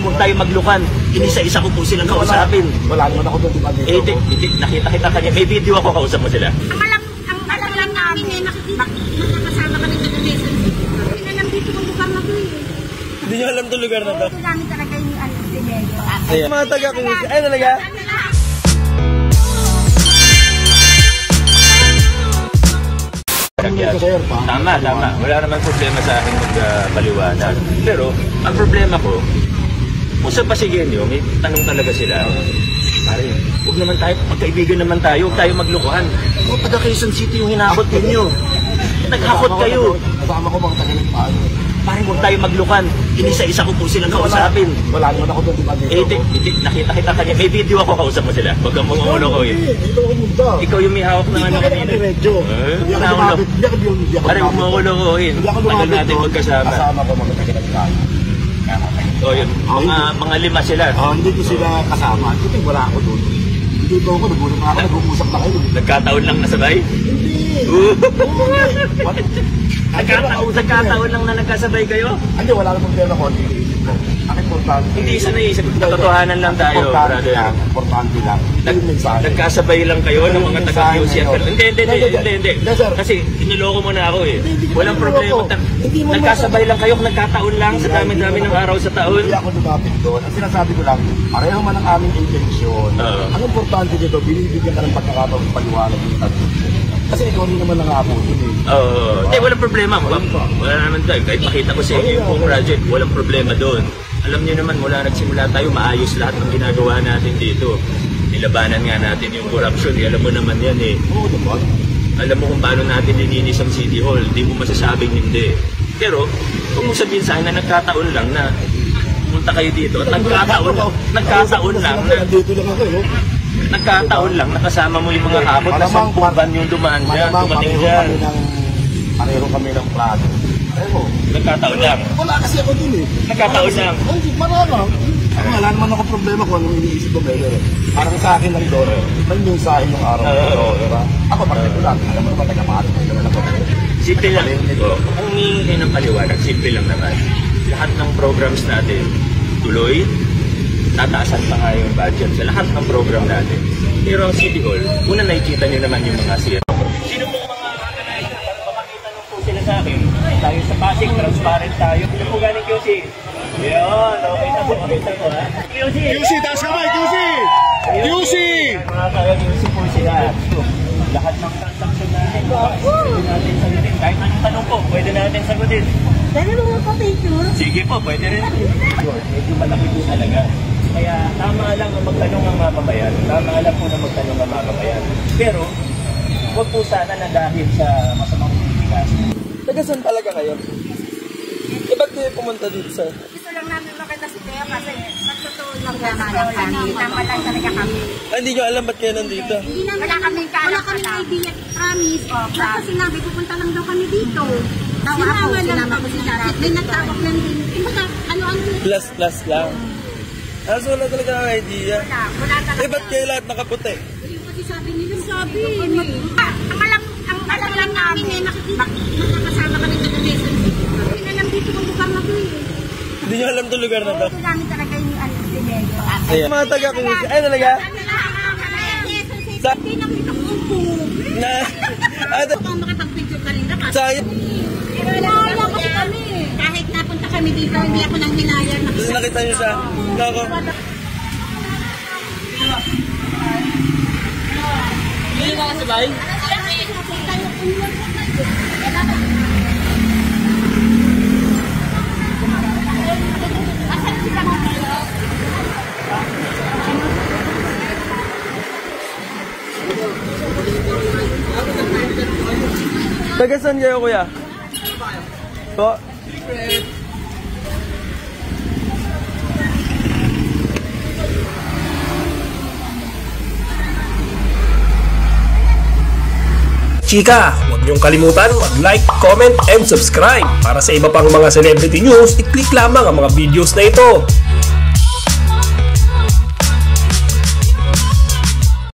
huwag tayo maglukan. Isa-isa ko po silang kausapin. Wala naman ako doon. Nakita kita kanya. May video ako, kausap mo sila. Ang alam lang namin eh, makakasama kami sa relationship. Hindi na lang dito kung lugar na to eh. Hindi nyo alam itong lugar na to? Ito namin talaga yung Sineyo. Ayan. Mga taga-Quezon. Ay, talaga? Tama. Wala naman problema sa akin magpaliwanag. Pero, ang problema ko, kung sa Pasigenyo, may tanong talaga sila. Pare, huwag naman tayo, magkaibigan naman tayo, huwag tayo maglukuhan. Kung taga Quezon City yung hinakot ninyo. Naghakot kayo. Kasama ko mga taga-Paano. Pare, huwag tayo maglukan. Isa-isa ko po silang kausapin. Wala naman ako doon. Nakita kita kanya. May video ako, kausap mo sila. Huwag kang mumulo ko yun. Ikaw yung may hawak ng ano kanina. Pare, huwag mumulo ko yun. Tagal natin magkasama. Kasama ko mga taga-Paano. O yun, mga lima sila. Hindi ko sila kasama. Kasi wala ako doon. Dito ako, nag-uusap na kayo. Nagkataon lang nasabay? Hindi. Nagkataon lang na nagkasabay kayo? Hindi, wala namang problema ko. Ang importante. Hindi isa naisip. Katotohanan lang tayo, brother. Importante lang. Nagkasabay lang kayo ng mga taga-QC. Hindi. Kasi iniloko mo na ako eh. Walang problema. Nagkasabay lang kayo, nagkataon lang sa dami-dami ng araw sa taon. Hindi ako lumapit doon. Ang sinasabi ko lang, pareho man ang aming intensyon. Ang importante dito, binibigyan ka ng pagkakataon ng paliwanag yung tagpupo. Kasi ikaw rin naman nangapo dun eh. Hindi, walang problema. Wala naman tayo. Kahit makita ko sa inyo yung project, walang problema doon. Alam niyo naman, mula nagsimula tayo, maayos lahat ng ginagawa natin dito. Nilabanan nga natin yung corruption. Alam mo naman yan eh. Oo, diba? Alam mo kung paano natin nilinis ang City Hall. Hindi mo masasabing hindi. Pero, kung mo sabihin sa akin na nagkataon lang na pumunta kayo dito at nagkataon lang na dito lang ako eh. Nagkataon lang, nakasama mo yung mga habot na 10 van yung dumaan dyan, dumating dyan. Pareho kami ng plano. Nagkataon lang. Wala kasi ako dun eh. Nagkataon lang. Hindi, marami. Wala naman ako problema kung anong iniisip ko better. Parang sa akin lang doon, may mensahe yung araw ko. Ako particular, alam mo naman nagkamahan ko naman ako. Simple lang. Kung hihingi ng paliwanag, simple lang naman. Lahat ng programs natin, tuloy, tataasan pa nga yung budget sa lahat ng program natin. Pero ang City Hall, una nakikita nyo naman yung mga sira. Sino pong mga organizer para papakita nyo po sila sa akin? Tayo sa Pasig, transparent tayo. Sino po galing QC? Yan, okay na po. Pakita ko ha. QC, taas kamay, QC! QC! Mga taga-QC po sila. Lahat ng transaction natin, pwede natin sagutin. Kahit anong tanong po, pwede natin sagutin. Dali mo mga pa-picture? Sige po, pwede rin. Medyo malaki po talaga. Kaya tama lang ang magtanong ng mamamayan. Tama lang po na magtanong ng mamamayan. Pero, huwag po sana na dahil sa masamang politikas. Taga-saan talaga kayo? Ba't kayo pumunta dito, sir? Gusto lang namin makita si Teo kasi magtotoo lang kami. Tama lang talaga kami. Hindi nyo alam ba't kayo nandito? Wala kaming idea. Promise. Basta sinabi, pupunta lang daw kami dito. Sinama ko si Sarah. May nagtawag lang din. Ano-ano. Plus lang. So wala talaga ang idea. Wala talaga. Ba't kayo lahat nakaputi? Yung kasi sabi nila, ang alam lang namin eh, makakasama kami sa relationship. Hindi na lang dito kung lugar na to eh. Hindi nyo alam itong lugar na to? Ito namin talaga yung Sineyo. Ayan. Mga taga-Quezon. Ay, talaga? Hindi na kita kumpo. Na? Baka makapag-picture ka rin na kasi. Sayang. Wala kasi kami. Kahit napunta kami dito, hindi ako nang hinayang. Tapos nakita nyo siya. Nako. Hindi nyo nakasabay? Taga saan kayo, kuya? Po? Chika, huwag niyong kalimutan mag-like, comment, and subscribe. Para sa iba pang mga celebrity news, i-click lamang ang mga videos na ito.